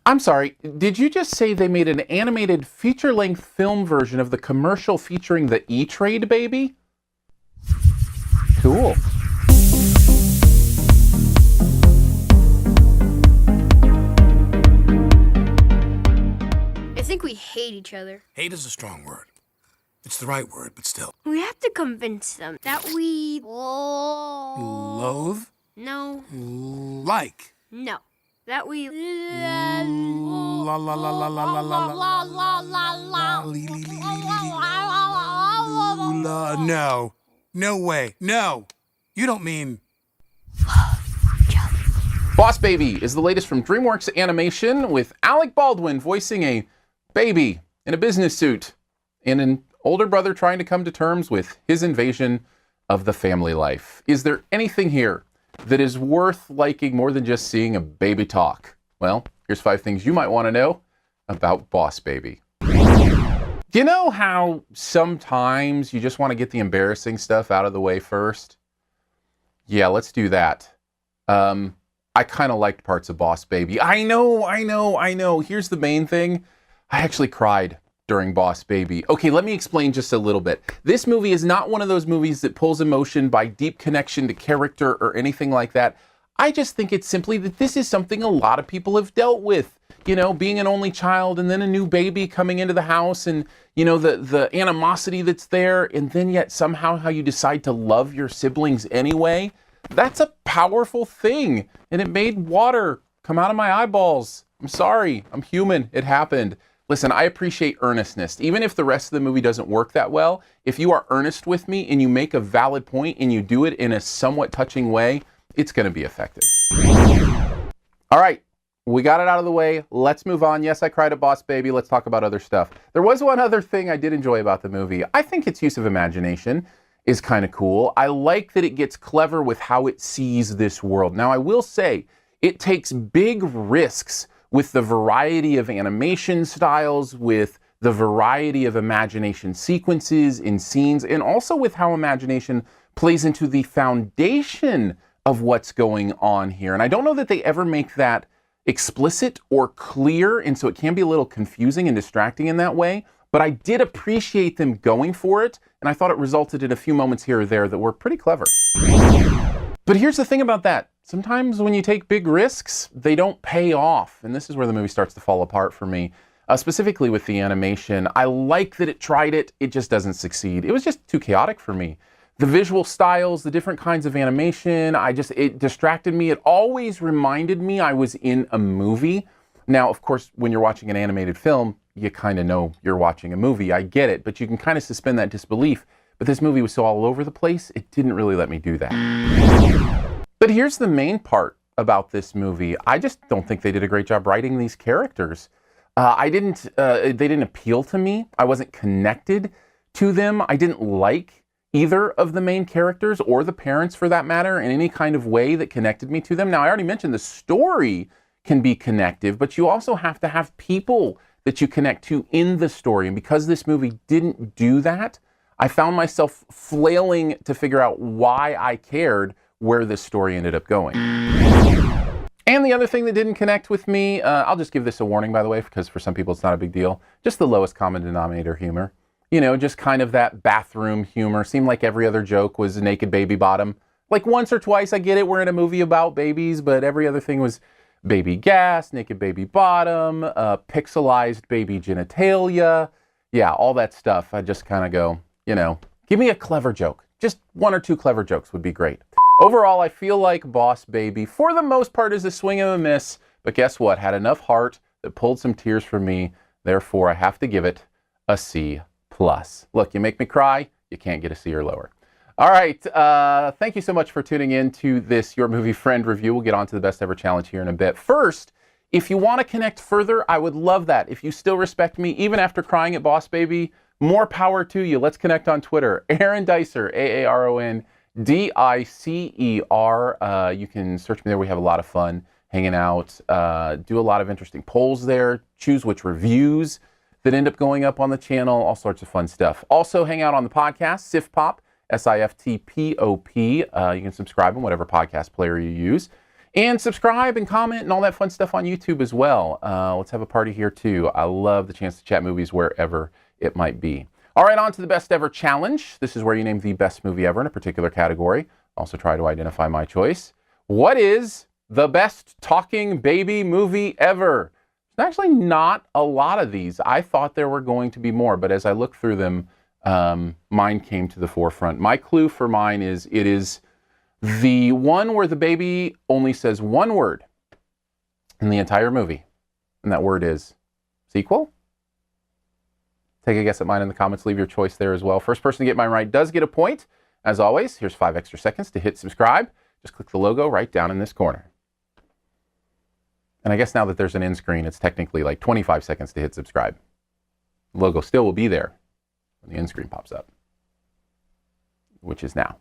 I'm sorry, did you just say they made an animated feature-length film version of the commercial featuring the E-Trade baby? Cool. I think we hate each other. Hate is a strong word. It's the right word, but still. We have to convince them that we... Loathe? No. Like? No. That we... La la la la la la la la. No. No way. No. You don't mean... Boss Baby is the latest from DreamWorks Animation, with Alec Baldwin voicing a baby in a business suit and an older brother trying to come to terms with his invasion of the family life. Is there anything here that is worth liking more than just seeing a baby talk? Well, here's 5 things you might want to know about Boss Baby. Do you know how sometimes you just want to get the embarrassing stuff out of the way first? Yeah, let's do that. I kind of liked parts of Boss Baby. I know. Here's the main thing. I actually cried during Boss Baby. Okay, let me explain just a little bit. This movie is not one of those movies that pulls emotion by deep connection to character or anything like that. I just think it's simply that this is something a lot of people have dealt with. You know, being an only child and then a new baby coming into the house and, you know, the animosity that's there, and then yet somehow how you decide to love your siblings anyway. That's a powerful thing, and it made water come out of my eyeballs. I'm sorry, I'm human, it happened. Listen, I appreciate earnestness. Even if the rest of the movie doesn't work that well, if you are earnest with me and you make a valid point and you do it in a somewhat touching way, it's gonna be effective. All right, we got it out of the way. Let's move on. Yes, I cried at Boss Baby. Let's talk about other stuff. There was one other thing I did enjoy about the movie. I think its use of imagination is kind of cool. I like that it gets clever with how it sees this world. Now, I will say, it takes big risks with the variety of animation styles, with the variety of imagination sequences in scenes, and also with how imagination plays into the foundation of what's going on here. And I don't know that they ever make that explicit or clear, and so it can be a little confusing and distracting in that way. But I did appreciate them going for it, and I thought it resulted in a few moments here or there that were pretty clever. But here's the thing about that. Sometimes when you take big risks, they don't pay off. And this is where the movie starts to fall apart for me, specifically with the animation. I like that it tried it. It just doesn't succeed. It was just too chaotic for me. The visual styles, the different kinds of animation, it distracted me. It always reminded me I was in a movie. Now, of course, when you're watching an animated film, you kind of know you're watching a movie. I get it, but you can kind of suspend that disbelief. But this movie was so all over the place, it didn't really let me do that. But here's the main part about this movie. I just don't think they did a great job writing these characters. They didn't appeal to me. I wasn't connected to them. I didn't like either of the main characters or the parents for that matter in any kind of way that connected me to them. Now, I already mentioned the story can be connective, but you also have to have people that you connect to in the story. And because this movie didn't do that, I found myself flailing to figure out why I cared where this story ended up going. And the other thing that didn't connect with me, I'll just give this a warning, by the way, because for some people it's not a big deal, just the lowest common denominator humor. You know, just kind of that bathroom humor. Seemed like every other joke was a naked baby bottom. Like once or twice, I get it, we're in a movie about babies, but every other thing was baby gas, naked baby bottom, pixelized baby genitalia. Yeah, all that stuff. I just kind of go, you know, give me a clever joke. Just 1 or 2 clever jokes would be great. Overall, I feel like Boss Baby, for the most part, is a swing and a miss. But guess what? Had enough heart that pulled some tears from me. Therefore, I have to give it a C+. Look, you make me cry, you can't get a C or lower. All right, thank you so much for tuning in to this Your Movie Friend review. We'll get on to the Best Ever Challenge here in a bit. First, if you want to connect further, I would love that. If you still respect me, even after crying at Boss Baby, more power to you. Let's connect on Twitter. Aaron Dicer, AARONDICER. You can search me there. We have a lot of fun hanging out, do a lot of interesting polls there, choose which reviews that end up going up on the channel, all sorts of fun stuff. Also, hang out on the podcast, SiftPop, SiftPop. You can subscribe on whatever podcast player you use. And subscribe and comment and all that fun stuff on YouTube as well. Let's have a party here too. I love the chance to chat movies wherever it might be. All right, on to the best ever challenge. This is where you name the best movie ever in a particular category. Also try to identify my choice. What is the best talking baby movie ever? There's actually not a lot of these. I thought there were going to be more, but as I looked through them, mine came to the forefront. My clue for mine is it is the one where the baby only says one word in the entire movie. And that word is sequel. Take a guess at mine in the comments. Leave your choice there as well. First person to get mine right does get a point. As always, here's 5 extra seconds to hit subscribe. Just click the logo right down in this corner. And I guess now that there's an end screen, it's technically like 25 seconds to hit subscribe. The logo still will be there when the end screen pops up, which is now.